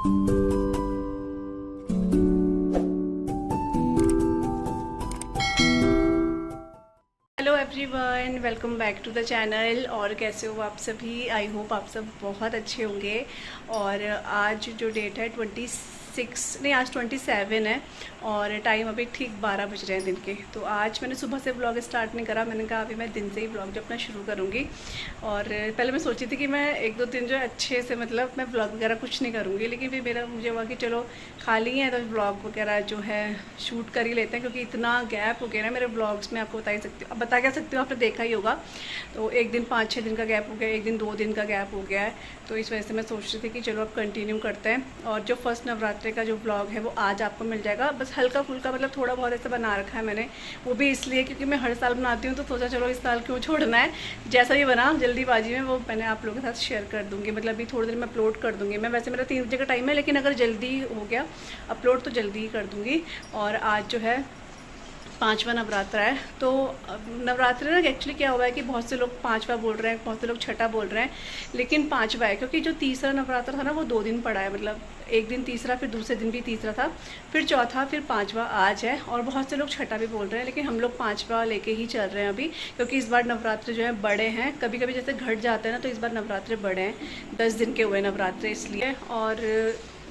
Hello everyone, welcome back to the channel. और कैसे हो आप सभी? आई होप आप सब बहुत अच्छे होंगे। और आज जो डेट है 26 नहीं, आज 27 है और टाइम अभी ठीक 12 बज रहे हैं दिन के। तो आज मैंने सुबह से व्लॉग स्टार्ट नहीं करा। मैंने कहा अभी मैं दिन से ही व्लॉग जो अपना शुरू करूँगी। और पहले मैं सोची थी कि मैं एक दो दिन जो है अच्छे से, मतलब मैं व्लॉग वगैरह कुछ नहीं करूँगी, लेकिन फिर मुझे हुआ कि चलो खाली है तो व्लॉग वगैरह जो है शूट कर ही लेते हैं, क्योंकि इतना गैप हो गया ना मेरे व्लॉग्स में। आपको बता क्या सकती हूँ, आपने देखा ही होगा। तो एक दिन 5-6 दिन का गैप हो गया, एक दिन 2 दिन का गैप हो गया है। तो इस वजह से मैं सोच रही थी कि चलो अब कंटिन्यू करते हैं। और जो फर्स्ट नवरात्रि का जो व्लॉग है वो आज आपको मिल जाएगा। बस हल्का फुल्का, मतलब थोड़ा बहुत ऐसा बना रखा है मैंने। वो भी इसलिए क्योंकि मैं हर साल बनाती हूँ, तो सोचा चलो इस साल क्यों छोड़ना है। जैसा भी बना जल्दीबाजी में, वो मैंने आप लोगों के साथ शेयर कर दूँगी। मतलब अभी थोड़ी देर में अपलोड कर दूँगी मैं। वैसे मेरा 3 बजे का टाइम है, लेकिन अगर जल्दी हो गया अपलोड तो जल्दी ही कर दूँगी। और आज जो है 5वां नवरात्रा है। तो नवरात्रि ना एक्चुअली क्या हुआ है कि बहुत से लोग 5वां बोल रहे हैं, बहुत से लोग छठा बोल रहे हैं, लेकिन 5वां है। क्योंकि जो तीसरा नवरात्रा था ना वो 2 दिन पड़ा है। मतलब एक दिन तीसरा, फिर दूसरे दिन भी तीसरा था, फिर चौथा, फिर 5वां आज है। और बहुत से लोग छठा भी बोल रहे हैं, लेकिन हम लोग 5वां लेके ही चल रहे हैं अभी। क्योंकि इस बार नवरात्रे जो है बड़े हैं। कभी कभी जैसे घट जाते हैं ना, तो इस बार नवरात्रे बड़े हैं, 10 दिन के हुए नवरात्रे इसलिए। और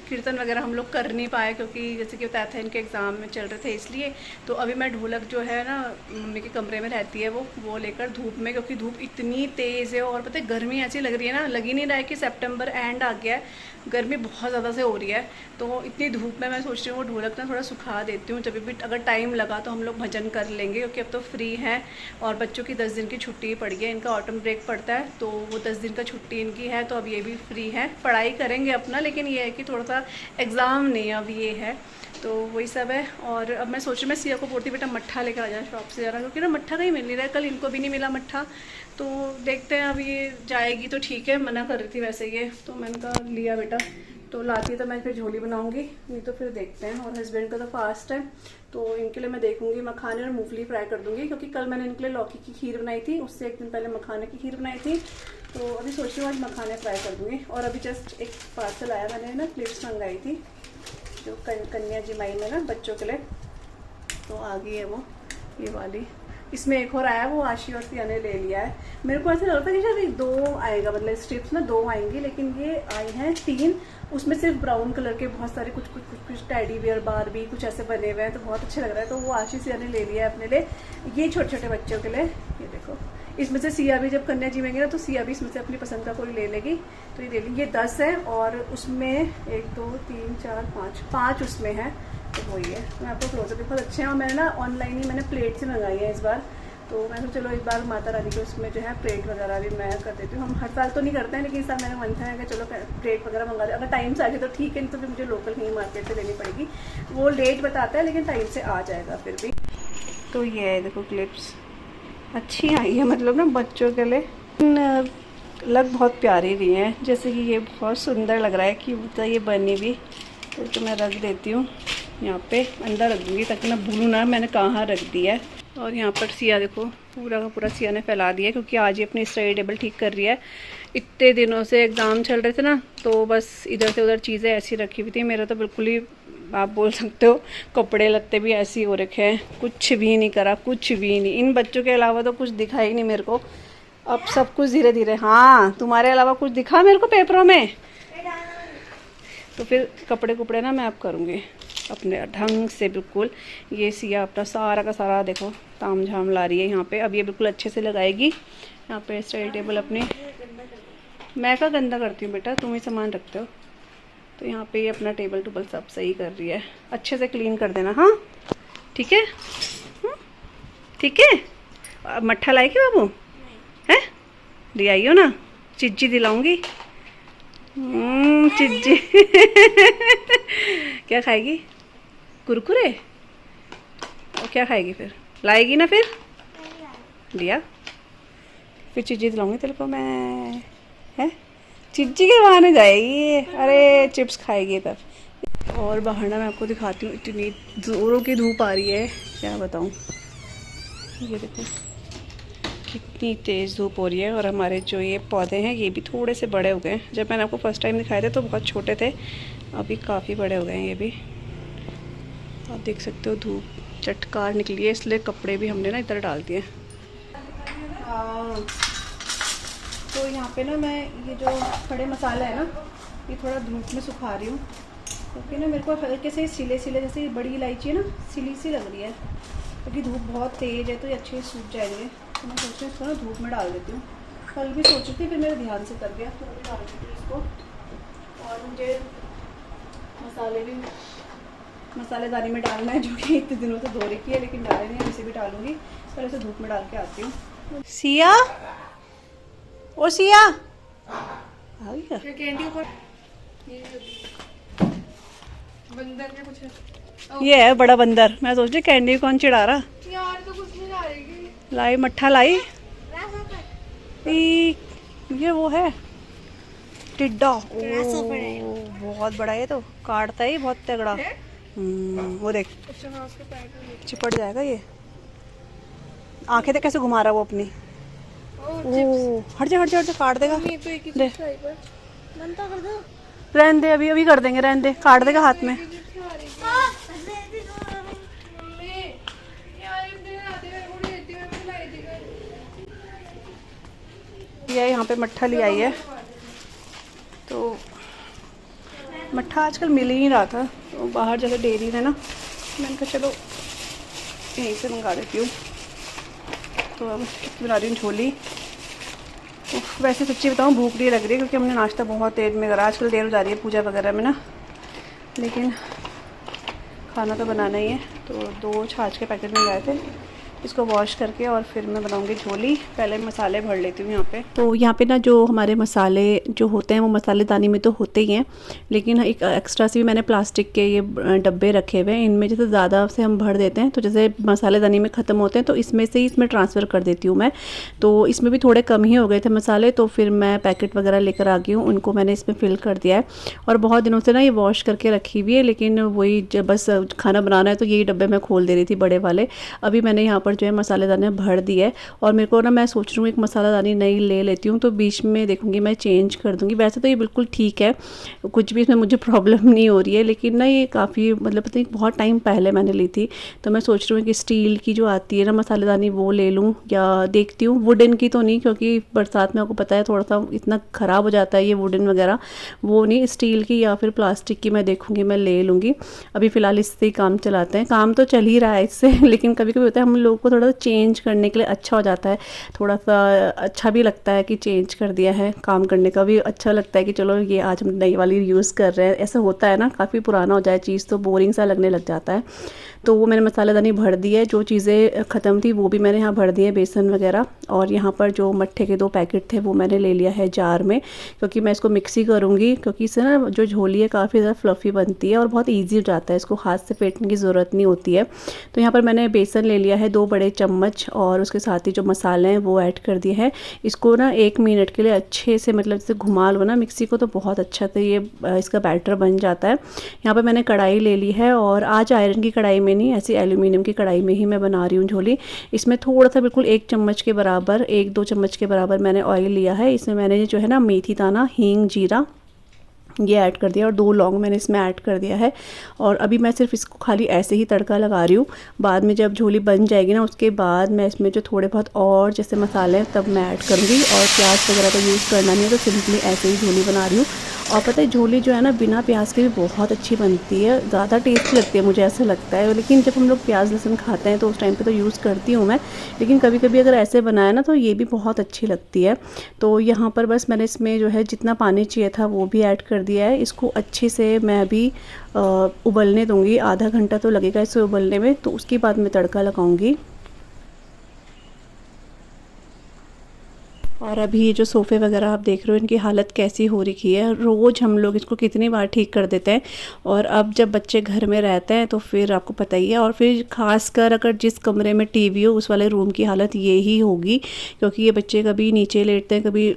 कीर्तन वगैरह हम लोग कर नहीं पाए, क्योंकि जैसे कि बताया था इनके एग्ज़ाम में चल रहे थे इसलिए। तो अभी मैं ढोलक जो है ना, मम्मी के कमरे में रहती है वो लेकर धूप में, क्योंकि धूप इतनी तेज़ है। और पता है गर्मी ऐसी लग रही है ना, लग ही नहीं रहा है कि सितंबर एंड आ गया है। गर्मी बहुत ज़्यादा से हो रही है। तो इतनी धूप में मैं सोच रही हूँ वो ढोलक ना थोड़ा सुखा देती हूँ। जब भी अगर टाइम लगा तो हम लोग भजन कर लेंगे, क्योंकि अब तो फ्री हैं। और बच्चों की 10 दिन की छुट्टी पड़ गई है, इनका ऑटम ब्रेक पड़ता है, तो वो 10 दिन का छुट्टी इनकी है। तो अब ये भी फ्री है, पढ़ाई करेंगे अपना, लेकिन ये है कि थोड़ा सा एग्ज़ाम नहीं अब ये है। तो वही सब है। और अब मैं सोच रही हूँ मैं सिया को बोलती बेटा मट्ठा लेकर आ जाए शॉप से ज़रा, क्योंकि ना मट्ठा कहीं मिल नहीं रहा है। कल इनको भी नहीं मिला मट्ठा। तो देखते हैं, अब ये जाएगी तो ठीक है, मना कर रही थी वैसे ये। तो मैंने कहा लिया बेटा, तो लाती तो मैं फिर झोली बनाऊंगी, नहीं तो फिर देखते हैं। और हस्बैंड का तो फास्ट है, तो इनके लिए मैं देखूंगी मखाने और मूंगफली फ्राई कर दूंगी। क्योंकि कल मैंने इनके लिए लौकी की खीर बनाई थी, उससे एक दिन पहले मखाने की खीर बनाई थी। तो अभी सोच रही हूँ आज मखाने फ्राई कर दूंगी। और अभी जस्ट एक पार्सल आया, मैंने ना क्लिप्स मंगाई थी जो कन्या जिमाई में ना बच्चों के लिए, तो आ गई है वो ये वाली। इसमें एक और आया, वो आशी और सिया ने ले लिया है। मेरे को ऐसा लग रहा था कि शायद 2 आएगा, मतलब स्ट्रिप्स ना 2 आएंगी, लेकिन ये आए हैं 3। उसमें सिर्फ ब्राउन कलर के बहुत सारे कुछ टैडी बियर बारबी कुछ ऐसे बने हुए हैं, तो बहुत अच्छे लग रहा है। तो वो आशी सिया ने ले लिया है अपने लिए, ये छोटे छोटे बच्चों के लिए। ये देखो, इसमें से सिया भी जब कन्या जीवेंगे ना, तो सिया भी इसमें से अपनी पसंद का कोई ले लेगी। तो ये ले लेंगे। ये 10 है और उसमें 1 2 3 4 5 उसमें है। तो वही है। मैं आपको क्लोजअप बहुत अच्छे हैं। और मैंने ना ऑनलाइन ही मैंने प्लेट से मंगाई है इस बार। तो मैं तो चलो इस बार माता रानी के उसमें जो है प्लेट वगैरह भी मैं कर देती हूँ। हम हर साल तो नहीं करते हैं, लेकिन इस साल मैंने मन था कि चलो प्लेट वगैरह मंगा दे। अगर टाइम से आ जाए तो ठीक है, नहीं तो फिर मुझे लोकल कहीं मार्केट से लेनी पड़ेगी। वो लेट बताता है, लेकिन टाइम से आ जाएगा फिर भी। तो ये है देखो, क्लिप्स अच्छी आई है, मतलब ना बच्चों के लिए लग बहुत प्यारी रही है। जैसे कि ये बहुत सुंदर लग रहा है कि ये बनी भी। तो मैं रख देती हूँ यहाँ पे, अंदर रख दूँगी ताकि मैं भूलूँ ना मैंने कहाँ रख दिया है। और यहाँ पर सिया देखो, पूरा का पूरा सिया ने फैला दिया है, क्योंकि आज ही अपनी स्टडी टेबल ठीक कर रही है। इतने दिनों से एग्ज़ाम चल रहे थे ना, तो बस इधर से उधर चीज़ें ऐसी रखी हुई थी। मेरा तो बिल्कुल ही आप बोल सकते हो कपड़े लत्ते भी ऐसे ही हो रखे हैं, कुछ भी नहीं करा, कुछ भी नहीं। इन बच्चों के अलावा तो कुछ दिखा ही नहीं मेरे को। अब सब कुछ धीरे धीरे, हाँ तुम्हारे अलावा कुछ दिखा मेरे को पेपरों में। तो फिर कपड़े कुपड़े ना मैं अब करूँगी अपने ढंग से बिल्कुल। ये सिया अपना सारा का सारा देखो ताम झाम ला रही है यहाँ पे। अब ये बिल्कुल अच्छे से लगाएगी यहाँ पे स्टडी टेबल अपनी। मैं क्या गंदा करती हूँ बेटा, तुम ही सामान रखते हो। तो यहाँ पे ये अपना टेबल टूबल सब सही कर रही है। अच्छे से क्लीन कर देना, हाँ ठीक है, ठीक है। मट्ठा लाए कि बाबू है, ले आइयो ना, चिज्जी दिलाऊंगी। चिज्जी क्या खाएगी? कुरकुरे? और क्या खाएगी फिर? लाएगी ना फिर? लिया फिर चिज्जी दिलाऊंगी तेरे को मैं, है चिज्जी के बहाने जाएगी। अरे चिप्स खाएगी तब। और बाहर ना मैं आपको दिखाती हूँ, इतनी जोरों की धूप आ रही है क्या बताऊँ। ये देखो कितनी तेज़ धूप हो रही है। और हमारे जो ये पौधे हैं ये भी थोड़े से बड़े हो गए हैं। जब मैंने आपको फर्स्ट टाइम दिखाए थे तो बहुत छोटे थे, अभी काफ़ी बड़े हो गए हैं ये भी। आप देख सकते हो धूप चटकार निकली है, इसलिए कपड़े भी हमने ना इधर डाल दिए। तो यहाँ पे ना मैं ये जो खड़े मसाला है ना ये थोड़ा धूप में सुखा रही हूँ, क्योंकि ना मेरे को हल्के से सिले सिले जैसे बड़ी इलायची है ना सिली सी लग रही है, क्योंकि धूप बहुत तेज़ है तो ये अच्छे से सूख जाएंगे। तो मैं सोच रही हूँ इसको ना धूप में डाल देती हूँ। कल भी सोची थी, फिर मेरे ध्यान से कर गया, तो अभी डाल देती हूँ इसको। और मुझे मसालेदानी में डालना है, जो कि इतने दिनों से धो रखी है लेकिन डाले नहीं, इसे भी डालूंगी। पहले इसे धूप में डाल के आती हूँ। सिया, ओ सिया आ गया। बंदर के कुछ है। ये है बड़ा बंदर। मैं सोच रही कैंडी कौन चिढ़ा रहा। यार तो कुछ नहीं लाएगी। लाई मट्ठा लाई। ये वो है टिड्डा। बहुत बड़ा है, तो काटता है बहुत तगड़ा। वो देख चिपट जाएगा ये। आंखें तो कैसे घुमा रहा वो अपनी। हट जा हट जा हट जा, काट देगा। रहने दे, अभी अभी कर देंगे, रहने दे, काट देगा हाथ में। ये यहाँ पे मट्ठा ले आई है, तो मट्ठा आजकल मिल ही नहीं रहा था, तो बाहर जैसे डेयरी है ना, मैंने कहा चलो यहीं से मंगा देती हूँ। तो अब बना रही हूँ झोली। वैसे सच्ची बताऊँ भूख नहीं लग रही है, क्योंकि हमने नाश्ता बहुत देर में करा। आजकल देर हो जा रही है पूजा वगैरह में ना, लेकिन खाना तो बनाना ही है। तो 2 छाछ के पैकेट मंगाए थे, इसको वॉश करके और फिर मैं बनाऊंगी झोली। पहले मसाले भर लेती हूँ यहाँ पे। तो यहाँ पे ना जो हमारे मसाले जो होते हैं वो मसालेदानी में तो होते ही हैं, लेकिन एक एक्स्ट्रा से भी मैंने प्लास्टिक के ये डब्बे रखे हुए हैं। इनमें जैसे ज़्यादा से हम भर देते हैं, तो जैसे मसालेदानी में ख़त्म होते हैं तो इसमें से ही इसमें ट्रांसफ़र कर देती हूँ मैं। तो इसमें भी थोड़े कम ही हो गए थे मसाले, तो फिर मैं पैकेट वगैरह लेकर आ गई हूँ, उनको मैंने इसमें फ़िल कर दिया है। और बहुत दिनों से ना ये वॉश करके रखी हुई है, लेकिन वही जब बस खाना बनाना है तो यही डब्बे मैं खोल दे रही थी बड़े वाले। अभी मैंने यहाँ जो है मसालेदानी भर दी है, और मेरे को ना मैं सोच रही हूँ एक मसालेदानी नई ले लेती हूँ, तो बीच में देखूँगी मैं चेंज कर दूँगी। वैसे तो ये बिल्कुल ठीक है, कुछ भी इसमें मुझे प्रॉब्लम नहीं हो रही है, लेकिन ना ये काफ़ी मतलब पता नहीं बहुत टाइम पहले मैंने ली थी, तो मैं सोच रही हूँ कि स्टील की जो आती है ना मसालेदानी वो ले लूँ, या देखती हूँ। वुडन की तो नहीं, क्योंकि बरसात में आपको पता है थोड़ा सा इतना ख़राब हो जाता है ये वुडन वगैरह, वो नहीं। स्टील की या फिर प्लास्टिक की मैं देखूँगी, मैं ले लूँगी। अभी फ़िलहाल इससे ही काम चलाते हैं। काम तो चल ही रहा है इससे, लेकिन कभी कभी होता है हम लोगों को थोड़ा चेंज करने के लिए अच्छा हो जाता है, थोड़ा सा अच्छा भी लगता है कि चेंज कर दिया है। काम करने का भी अच्छा लगता है कि चलो ये आज हम नई वाली यूज़ कर रहे हैं। ऐसा होता है ना, काफ़ी पुराना हो जाए चीज़ तो बोरिंग सा लगने लग जाता है। तो वो मैंने मसालेदानी भर दी है, जो चीज़ें ख़त्म थी वो भी मैंने यहाँ भर दी है, बेसन वगैरह। और यहाँ पर जो मट्ठे के 2 पैकेट थे वो मैंने ले लिया है जार में, क्योंकि मैं इसको मिक्सी करूँगी, क्योंकि इससे ना जो झोली है काफ़ी ज़्यादा फ्लफ़ी बनती है और बहुत ईजी हो जाता है, इसको हाथ से फेंटने की ज़रूरत नहीं होती है। तो यहाँ पर मैंने बेसन ले लिया है 2 बड़े चम्मच, और उसके साथ ही जो मसाले हैं वो ऐड कर दिए हैं। इसको ना 1 मिनट के लिए अच्छे से मतलब जैसे घुमा लो ना मिक्सी को, तो बहुत अच्छा से ये इसका बैटर बन जाता है। यहाँ पर मैंने कढ़ाई ले ली है, और आज आयरन की कढ़ाई में नहीं, ऐसी एल्यूमिनियम की कढ़ाई में ही मैं बना रही हूँ झोली। इसमें थोड़ा सा बिल्कुल 1 चम्मच के बराबर, 1-2 चम्मच के बराबर मैंने ऑयल लिया है। इसमें मैंने जो है ना मेथी दाना, हींग, जीरा ये ऐड कर दिया, और 2 लौंग मैंने इसमें ऐड कर दिया है। और अभी मैं सिर्फ इसको खाली ऐसे ही तड़का लगा रही हूँ। बाद में जब झोली बन जाएगी ना, उसके बाद मैं इसमें जो थोड़े बहुत और जैसे मसाले हैं तब मैं ऐड करूँगी। और प्याज वगैरह तो यूज़ करना नहीं है, तो सिंपली ऐसे ही झोली बना रही हूँ। और पता है झोली जो है ना बिना प्याज के भी बहुत अच्छी बनती है, ज़्यादा टेस्टी लगती है मुझे ऐसा लगता है। लेकिन जब हम लोग प्याज लहसुन खाते हैं तो उस टाइम पे तो यूज़ करती हूँ मैं, लेकिन कभी कभी अगर ऐसे बनाया ना तो ये भी बहुत अच्छी लगती है। तो यहाँ पर बस मैंने इसमें जो है जितना पानी चाहिए था वो भी ऐड कर दिया है। इसको अच्छे से मैं अभी उबलने दूँगी, आधा घंटा तो लगेगा इसे उबलने में, तो उसके बाद मैं तड़का लगाऊँगी। और अभी ये जो सोफ़े वगैरह आप देख रहे हो इनकी हालत कैसी हो रखी है। रोज़ हम लोग इसको कितनी बार ठीक कर देते हैं, और अब जब बच्चे घर में रहते हैं तो फिर आपको पता ही है। और फिर खासकर अगर जिस कमरे में टीवी हो उस वाले रूम की हालत ये ही होगी, क्योंकि ये बच्चे कभी नीचे लेटते हैं, कभी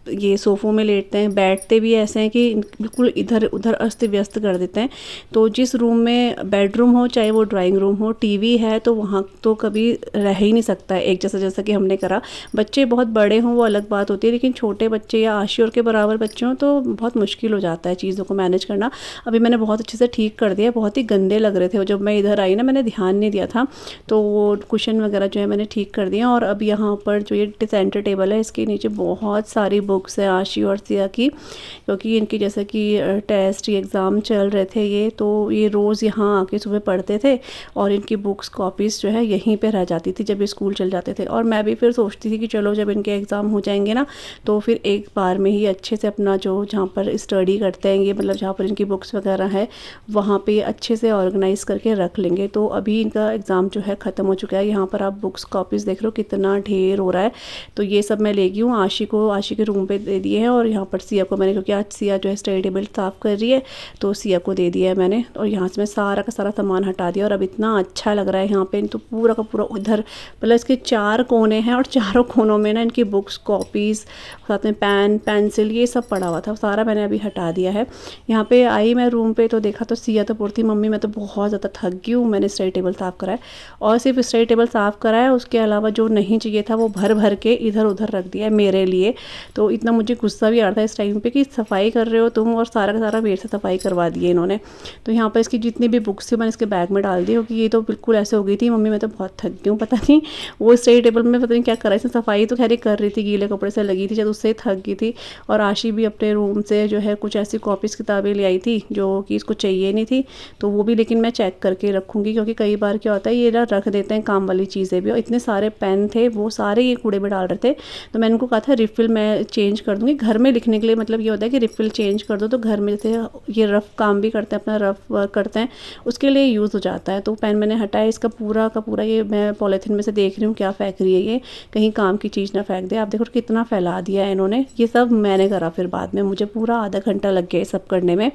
ये सोफ़ों में लेटते हैं, बैठते भी ऐसे हैं कि बिल्कुल इधर उधर अस्त व्यस्त कर देते हैं। तो जिस रूम में बेडरूम हो, चाहे वो ड्राइंग रूम हो, टीवी है तो वहाँ तो कभी रह ही नहीं सकता है एक जैसा, जैसा कि हमने करा। बच्चे बहुत बड़े हों वो अलग बात होती है, लेकिन छोटे बच्चे या आशी और के बराबर बच्चे हों तो बहुत मुश्किल हो जाता है चीज़ों को मैनेज करना। अभी मैंने बहुत अच्छे से ठीक कर दिया, बहुत ही गंदे लग रहे थे जब मैं इधर आई ना, मैंने ध्यान नहीं दिया था, तो वो कुशन वगैरह जो है मैंने ठीक कर दिया। और अब यहाँ पर जो ये सेंटर टेबल है इसके नीचे बहुत सारी बुक्स हैं आशी और सिया की, क्योंकि इनकी जैसे कि टेस्ट एग्ज़ाम चल रहे थे तो ये रोज़ यहाँ आके सुबह पढ़ते थे और इनकी बुक्स कॉपीज़ जो है यहीं पे रह जाती थी जब ये स्कूल चल जाते थे। और मैं भी फिर सोचती थी कि चलो जब इनके एग्ज़ाम हो जाएंगे ना तो फिर एक बार में ही अच्छे से अपना जो जहाँ पर स्टडी करते हैं ये, मतलब जहाँ पर इनकी बुक्स वगैरह है वहाँ पे अच्छे से ऑर्गेनाइज़ करके रख लेंगे। तो अभी इनका एग्ज़ाम जो है ख़त्म हो चुका है। यहाँ पर आप बुक्स कॉपीज़ देख रहे हो कितना ढेर हो रहा है, तो ये सब मैं ले गई हूँ आशी को, आशी के रूम पे दे दिए हैं। और यहाँ पर सिया को मैंने, क्योंकि आज सिया जो है स्टडी टेबल साफ़ कर रही है तो सिया को दे दिया है मैंने। और यहाँ से मैं सारा का सारा सामान हटा दिया और अब इतना अच्छा लग रहा है यहाँ पे। तो पूरा का पूरा उधर मतलब इसके 4 कोने हैं और चारों कोनों में ना इनकी बुक्स कॉपीज़, साथ में पेन पेंसिल ये सब पड़ा हुआ था, सारा मैंने अभी हटा दिया है। यहाँ पे आई मैं रूम पे तो देखा तो सिया तो पूछती मम्मी मैं तो बहुत ज़्यादा थक गई हूँ, मैंने स्टडी टेबल साफ़ करा है। और सिर्फ स्टडी टेबल साफ़ करा है, उसके अलावा जो नहीं चाहिए था वो भर भर के इधर उधर रख दिया है मेरे लिए। तो इतना मुझे गुस्सा भी आ रहा था इस टाइम पे कि सफाई कर रहे हो तुम और सारा का सारा मेरे से सफाई करवा दिए इन्होंने। तो यहाँ पर इसकी जितनी भी बुक्स थी मैंने इसके बैग में डाल दी, क्योंकि ये तो बिल्कुल ऐसे हो गई थी मम्मी मैं तो बहुत थक गई हूँ। पता नहीं वो स्टडी टेबल में पता नहीं क्या कर रहा है, इसने सफाई तो खैर कर रही थी, गीले कपड़े से लगी थी, जब उससे थक गई थी। और आशी भी अपने रूम से जो है कुछ ऐसी कॉपीज़ किताबें ले आई थी जो कि इसको चाहिए नहीं थी, तो वो भी लेकिन मैं चेक करके रखूँगी, क्योंकि कई बार क्या होता है ये ना रख देते हैं काम वाली चीज़ें भी। और इतने सारे पेन थे वो सारे ये कूड़े में डाल रहे थे, तो मैंने उनको कहा था रिफ़िल मैं चेंज कर दूँगी। घर में लिखने के लिए मतलब ये होता है कि रिफ़िल चेंज कर दो, तो घर में जैसे ये रफ़ काम भी करते हैं, अपना रफ़ वर्क करते हैं, उसके लिए यूज़ हो जाता है। तो पेन मैंने हटाया, इसका पूरा का पूरा ये मैं पॉलीथीन में से देख रही हूँ क्या फेंक रही है ये, कहीं काम की चीज़ ना फेंक दे। आप देखो कितना फैला दिया है इन्होंने, ये सब मैंने करा फिर बाद में, मुझे पूरा आधा घंटा लग गया ये सब करने में।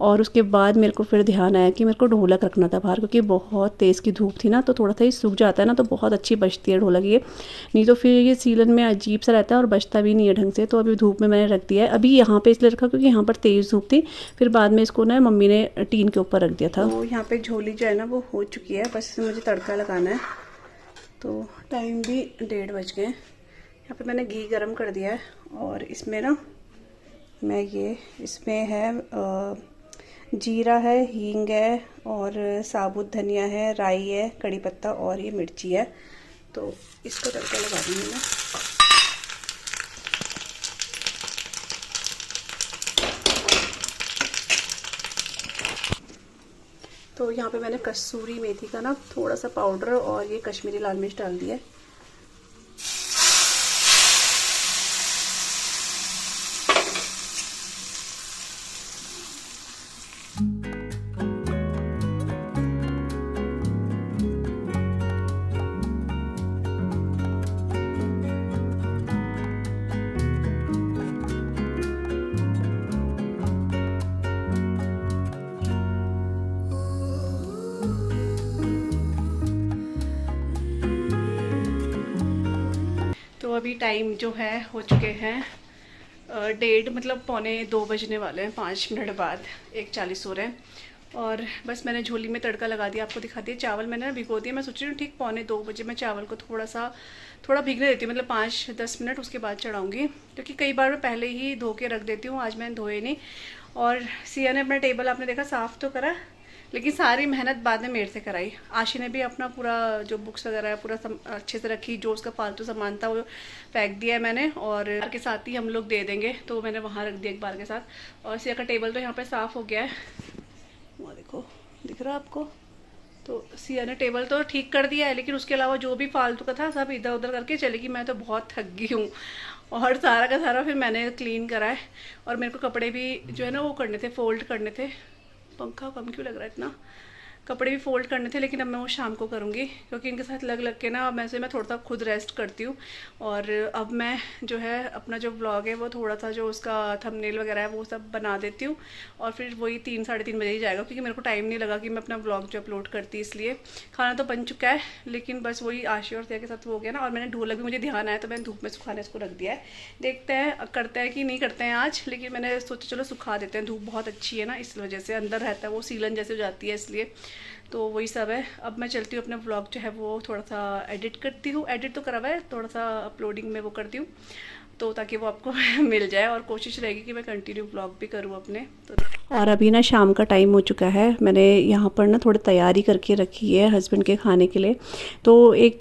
और उसके बाद मेरे को फिर ध्यान आया कि मेरे को ढोलक रखना था बाहर, क्योंकि बहुत तेज़ की धूप थी ना, तो थोड़ा सा ही सूख जाता है ना तो बहुत अच्छी बजती है ढोलक ये, नहीं तो फिर ये सीलन में अजीब सा रहता है और बजता भी नहीं है ढंग से। तो अभी धूप में मैंने रख दिया है, अभी यहाँ पे इसलिए रखा क्योंकि यहाँ पर तेज़ धूप थी, फिर बाद में इसको ना मम्मी ने टीन के ऊपर रख दिया था। तो यहाँ पर झोली जो है ना वो हो चुकी है, बस इसमें मुझे तड़का लगाना है। तो टाइम भी 1:30 बज गए। यहाँ पे मैंने घी गरम कर दिया है और इसमें ना मैं ये इसमें है जीरा है, हींग है और साबुत धनिया है, राई है, कड़ी पत्ता और ये मिर्ची है। तो इसको तड़का लगा दूँगी मैं। तो यहाँ पे मैंने कसूरी मेथी का ना थोड़ा सा पाउडर और ये कश्मीरी लाल मिर्च डाल दिया है। तो अभी टाइम जो है हो चुके हैं 1:30, मतलब 1:45 बजने वाले हैं, 5 मिनट बाद 1:40 हो रहे हैं। और बस मैंने झोली में तड़का लगा दिया, आपको दिखा दिया। चावल मैंने ना भिगो दिया, मैं सोच रही हूँ ठीक 1:45 बजे मैं चावल को थोड़ा भीगने देती हूँ, मतलब 5-10 मिनट, उसके बाद चढ़ाऊँगी, क्योंकि कई बार मैं पहले ही धो के रख देती हूँ। आज मैंने धोए नहीं। और सिया ने अपना टेबल आपने देखा साफ़ तो करा, लेकिन सारी मेहनत बाद में मेरे से कराई। आशी ने भी अपना पूरा जो बुक्स वगैरह है पूरा अच्छे से रखी, जो उसका फालतू सामान था वो फेंक दिया है मैंने, और के साथ ही हम लोग दे देंगे, तो मैंने वहाँ रख दिया एक बार के साथ। और सिया का टेबल तो यहाँ पे साफ़ हो गया है, वहाँ देखो दिख रहा है आपको। तो सिया ने टेबल तो ठीक कर दिया है, लेकिन उसके अलावा जो भी फालतू का था सब इधर उधर करके चलेगी। मैं तो बहुत थक गई हूँ, और सारा का सारा फिर मैंने क्लीन करा है। और मेरे को कपड़े भी जो है ना वो करने थे, फोल्ड करने थे। पंखा कम क्यों लग रहा है इतना? कपड़े भी फोल्ड करने थे, लेकिन अब मैं वो शाम को करूँगी क्योंकि इनके साथ लग लग के ना मैं थोड़ा सा खुद रेस्ट करती हूँ। और अब मैं जो है अपना जो व्लॉग है वो थोड़ा सा जो उसका थंबनेल वगैरह है वो सब बना देती हूँ, और फिर वही 3 साढ़े 3 बजे ही जाएगा, क्योंकि मेरे को टाइम नहीं लगा कि मैं अपना व्लॉग जो अपलोड करती, इसलिए। खाना तो बन चुका है, लेकिन बस वही आशी और के साथ वो हो गया ना। और मैंने ढोलक भी मुझे ध्यान आया तो मैंने धूप में सुखाने इसको रख दिया है। देखते हैं करते हैं कि नहीं करते हैं आज, लेकिन मैंने सोचा चलो सुखा देते हैं, धूप बहुत अच्छी है ना, इस वजह से अंदर रहता है वो सीलन जैसे हो जाती है, इसलिए। तो वही सब है। अब मैं चलती हूँ अपना व्लॉग जो है वो थोड़ा सा एडिट करती हूँ, एडिट तो करा हुआ है, थोड़ा सा अपलोडिंग में वो करती हूँ, तो ताकि वो आपको मिल जाए, और कोशिश रहेगी कि मैं कंटिन्यू व्लॉग भी करूँ अपने। तो और अभी ना शाम का टाइम हो चुका है, मैंने यहाँ पर ना थोड़ी तैयारी करके रखी है हस्बैंड के खाने के लिए। तो एक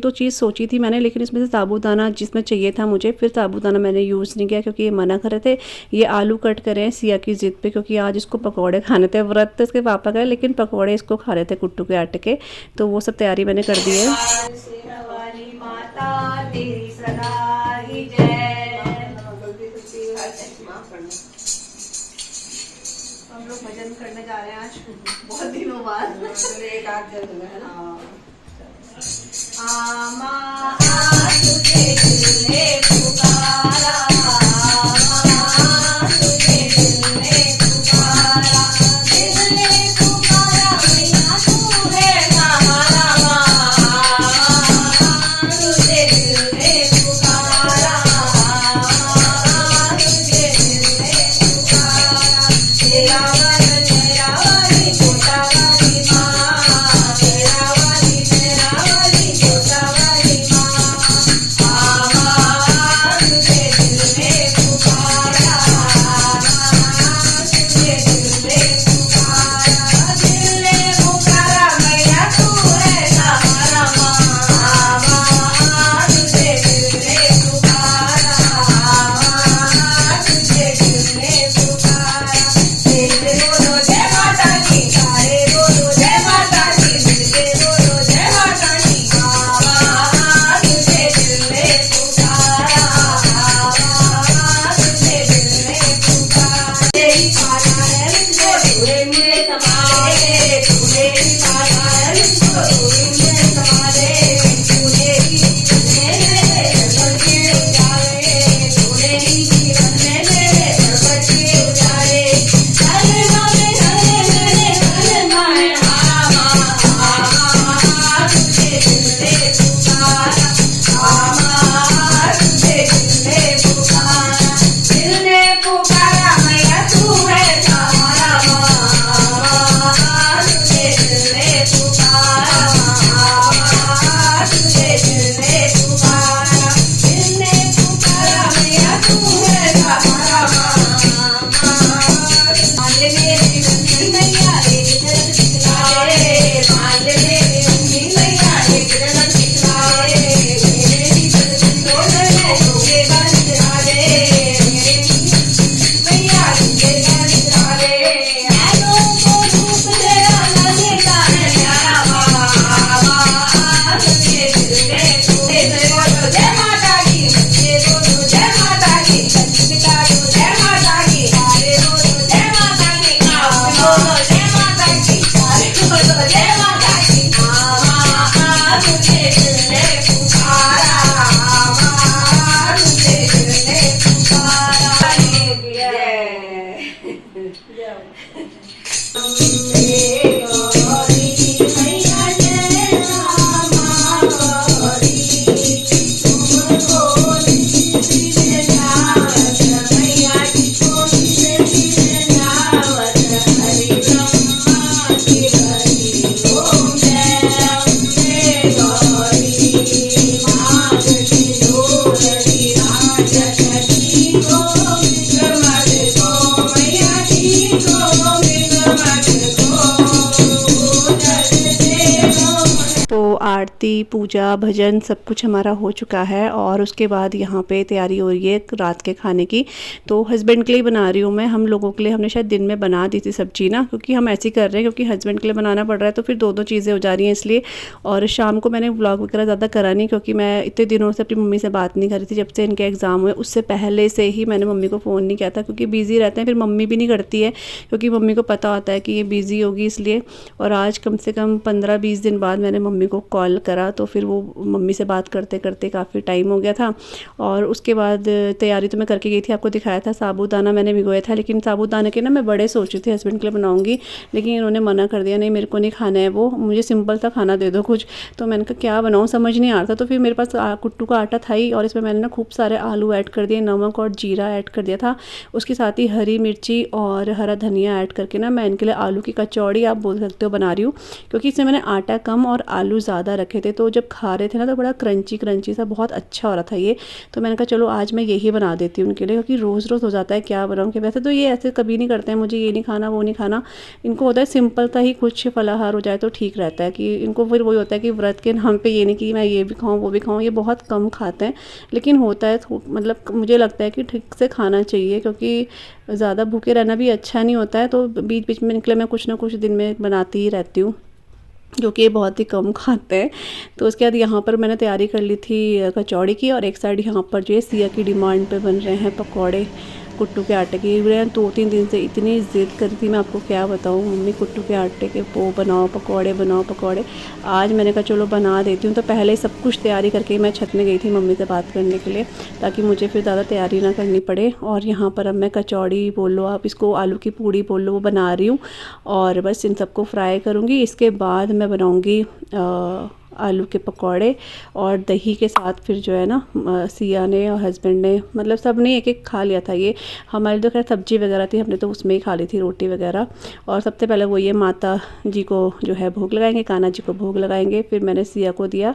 दो चीज़ सोची थी मैंने, लेकिन इसमें से साबूदाना जिसमें चाहिए था मुझे, फिर साबूदाना मैंने यूज़ नहीं किया क्योंकि ये मना कर रहे थे। ये आलू कट करें सिया की ज़िद पे, क्योंकि आज इसको पकौड़े खाने थे, व्रत तो इसके पापा का, लेकिन पकौड़े इसको खा रहे थे कुट्टू के आटे के। तो वो सब तैयारी मैंने कर दी है। हम लोग भजन करने जा रहे हैं आज बहुत दिनों बाद। एक आध जन है ना। आमा तुझे दिल ने पुकारा, आमा तुझे दिल ने पुकारा, दिल ने पुकारा मैया तू है हमारा, आमा तुझे दिल ने पुकारा, आमा तुझे दिल ने पुकारा, तेरा आरती पूजा भजन सब कुछ हमारा हो चुका है और उसके बाद यहाँ पे तैयारी हो रही है रात के खाने की। तो हस्बैंड के लिए बना रही हूँ मैं, हम लोगों के लिए हमने शायद दिन में बना दी थी सब्जी ना, क्योंकि हम ऐसे ही कर रहे हैं क्योंकि हस्बैंड के लिए बनाना पड़ रहा है तो फिर दो चीज़ें हो जा रही हैं इसलिए। और शाम को मैंने व्लॉग वगैरह ज़्यादा करा नहीं क्योंकि मैं इतने दिनों से अपनी मम्मी से बात नहीं कर रही थी। जब से इनके एग्ज़ाम हुए उससे पहले से ही मैंने मम्मी को फ़ोन नहीं किया था क्योंकि बिज़ी रहते हैं, फिर मम्मी भी नहीं करती है क्योंकि मम्मी को पता होता है कि ये बिज़ी होगी इसलिए। और आज कम से कम 15-20 दिन बाद मैंने मम्मी को कॉल करा तो फिर वो मम्मी से बात करते करते काफ़ी टाइम हो गया था। और उसके बाद तैयारी तो मैं करके गई थी, आपको दिखाया था साबूदाना मैंने भिगोया था, लेकिन साबूदाने के ना मैं बड़े सोच रही थी हस्बैंड के लिए बनाऊँगी, लेकिन इन्होंने मना कर दिया, नहीं मेरे को नहीं खाना है वो, मुझे सिंपल सा खाना दे दो कुछ। तो मैंने कहा क्या बनाऊँ समझ नहीं आ रहा था, तो फिर मेरे पास कुट्टू का आटा था ही और इसमें मैंने ना खूब सारे आलू ऐड कर दिए, नमक और जीरा ऐड कर दिया था, उसके साथ ही हरी मिर्ची और हरा धनिया ऐड करके ना मैं इनके लिए आलू की कचौड़ी आप बोल सकते हो बना रही हूँ। क्योंकि इसमें मैंने आटा कम और आलू ज़्यादा रखे थे तो जब खा रहे थे ना तो बड़ा क्रंची सा बहुत अच्छा हो रहा था ये। तो मैंने कहा चलो आज मैं यही बना देती हूँ उनके लिए, क्योंकि रोज़ रोज़ हो जाता है क्या बनाऊँ, कि वैसे तो ये ऐसे कभी नहीं करते हैं मुझे ये नहीं खाना वो नहीं खाना, इनको होता है सिंपल सा ही कुछ फलाहार हो जाए तो ठीक रहता है, कि इनको फिर वही होता है कि व्रत के नाम पे ये नहीं कि मैं ये भी खाऊँ वो भी खाऊँ, ये बहुत कम खाते हैं। लेकिन होता है मतलब मुझे लगता है कि ठीक से खाना चाहिए क्योंकि ज़्यादा भूखे रहना भी अच्छा नहीं होता है। तो बीच बीच में निकले मैं कुछ ना कुछ दिन में बनाती ही रहती हूँ, जो कि ये बहुत ही कम खाते हैं। तो उसके बाद यहाँ पर मैंने तैयारी कर ली थी कचौड़ी की, और एक साइड यहाँ पर जो है सिया की डिमांड पे बन रहे हैं पकौड़े कुट्टू के आटे की। मैंने 2-3 दिन से इतनी ज़िद करी थी, मैं आपको क्या बताऊँ, मम्मी कुट्टू के आटे के वो बनाओ पकौड़े बनाओ पकौड़े। आज मैंने कहा चलो बना देती हूँ। तो पहले ही सब कुछ तैयारी करके मैं छत में गई थी मम्मी से बात करने के लिए, ताकि मुझे फिर ज़्यादा तैयारी ना करनी पड़े। और यहाँ पर अब मैं कचौड़ी बोल लो आप इसको, आलू की पूड़ी बोल लो, वो बना रही हूँ और बस इन सबको फ्राई करूँगी। इसके बाद मैं बनाऊँगी आलू के पकौड़े और दही के साथ। फिर जो है ना सिया ने और हस्बैंड ने मतलब सब ने एक एक खा लिया था ये, हमारी तो खैर सब्जी वगैरह थी हमने तो उसमें ही खा ली थी रोटी वगैरह। और सबसे पहले वो ये माता जी को जो है भोग लगाएंगे, कान्हा जी को भोग लगाएंगे, फिर मैंने सिया को दिया।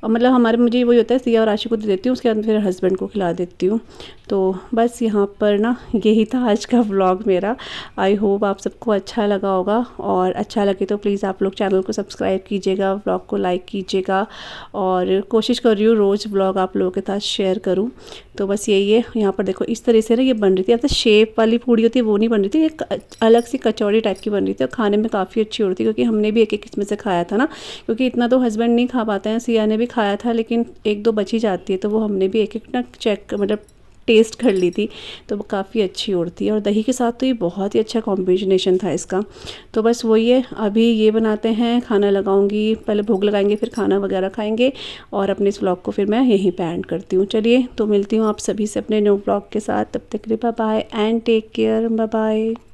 मतलब हमारे मुझे वही होता है सिया और आशी को दे देती हूँ, उसके बाद फिर हस्बैंड को खिला देती हूँ। तो बस यहाँ पर ना यही था आज का व्लॉग मेरा। आई होप आप सबको अच्छा लगा होगा, और अच्छा लगे तो प्लीज़ आप लोग चैनल को सब्सक्राइब कीजिएगा, व्लॉग को लाइक कीजिएगा, और कोशिश कर रही हूँ रोज़ व्लॉग आप लोगों के साथ शेयर करूँ। तो बस यही है। यहाँ पर देखो इस तरह से ना ये बन रही थी, अब तो शेप वाली पूड़ी होती है वो नहीं बन रही थी, एक अलग सी कचौड़ी टाइप की बन रही थी और खाने में काफ़ी अच्छी हो रही थी, क्योंकि हमने भी एक एक इसमें से खाया था ना, क्योंकि इतना तो हस्बैंड नहीं खा पाते हैं, सिया ने भी खाया था लेकिन 1-2 बची जाती है, तो वो हमने भी एक एक ना चेक मतलब टेस्ट कर ली थी, तो वो काफ़ी अच्छी होती है। और दही के साथ तो ये बहुत ही अच्छा कॉम्बिनेशन था इसका। तो बस वही है, अभी ये बनाते हैं, खाना लगाऊंगी, पहले भोग लगाएंगे फिर खाना वगैरह खाएंगे, और अपने इस व्लॉग को फिर मैं यहीं पे एंड करती हूँ। चलिए तो मिलती हूँ आप सभी से अपने न्यू व्लॉग के साथ, तब तक के लिए bye bye and take care, bye bye.